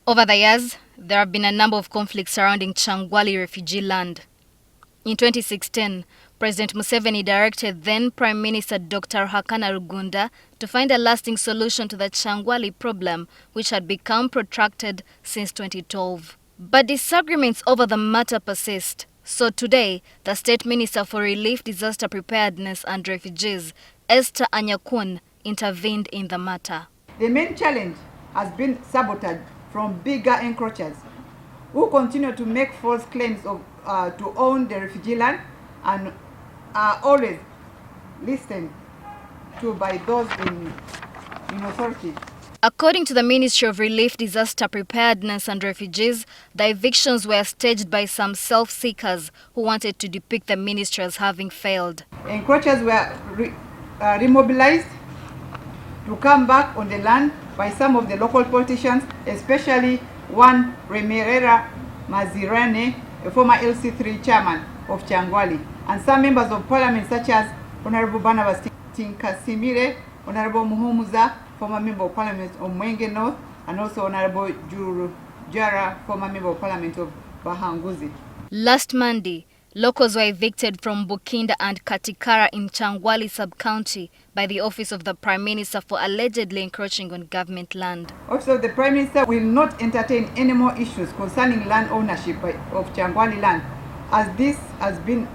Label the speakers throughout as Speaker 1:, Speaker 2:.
Speaker 1: Over the years, there have been a number of conflicts surrounding Kyangwali refugee land. In 2016, President Museveni directed then Prime Minister Dr. Hakana Rugunda to find a lasting solution to the Kyangwali problem, which had become protracted since 2012. But disagreements over the matter persist. So today, the State Minister for Relief, Disaster Preparedness and Refugees, Esther Anyakun, intervened in the matter.
Speaker 2: The main challenge has been sabotage from bigger encroachers who continue to make false claims of, to own the refugee land and are always listened to by those in authority.
Speaker 1: According to the Ministry of Relief, Disaster Preparedness and Refugees, the evictions were staged by some self-seekers who wanted to depict the ministry as having failed.
Speaker 2: Encroachers were remobilized to come back on the land by some of the local politicians, especially one Remerera Mazirane, a former LC3 chairman of Kyangwali, and some members of parliament such as Honorable Barnabas Tinkasimire, Honorable Muhumuza, former member of parliament of Mwenge North, and also Honorable Juru Jara, former member of parliament of Bahanguzi.
Speaker 1: Last Monday, locals were evicted from Bukinda and Katikara in Kyangwali sub-county by the Office of the Prime Minister for allegedly encroaching on government land.
Speaker 2: Office of the Prime Minister will not entertain any more issues concerning land ownership of Kyangwali land, as this has been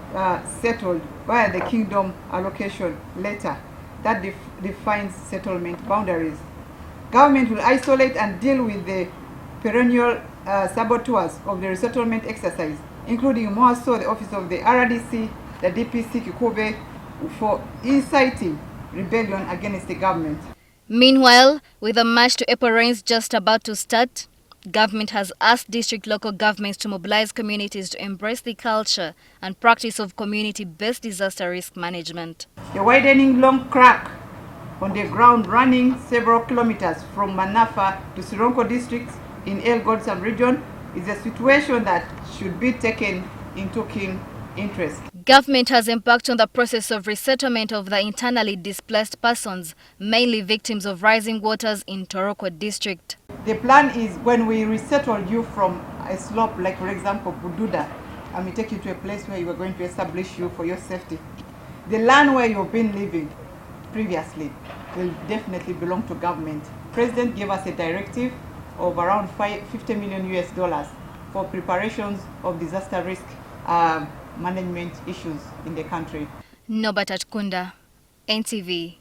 Speaker 2: settled via the Kingdom Allocation Letter that defines settlement boundaries. Government will isolate and deal with the perennial saboteurs of the resettlement exercise, including more so the Office of the RDC, the DPC kikuube, for inciting rebellion against the government.
Speaker 1: Meanwhile, with the March to April rains just about to start, government has asked district local governments to mobilize communities to embrace the culture and practice of community-based disaster risk management.
Speaker 2: The widening long crack on the ground running several kilometers from Manafa to Sironko districts in Elgod sub-region is a situation that should be taken into keen interest.
Speaker 1: Government has embarked on the process of resettlement of the internally displaced persons, mainly victims of rising waters in Toroko district.
Speaker 2: The plan is when we resettle you from a slope, like for example Bududa, and we take you to a place where you are going to establish you for your safety. The land where you've been living previously will definitely belong to government. President gave us a directive of around $50 million for preparations of disaster risk management issues in the country.
Speaker 1: Norbert Atkunda, NTV.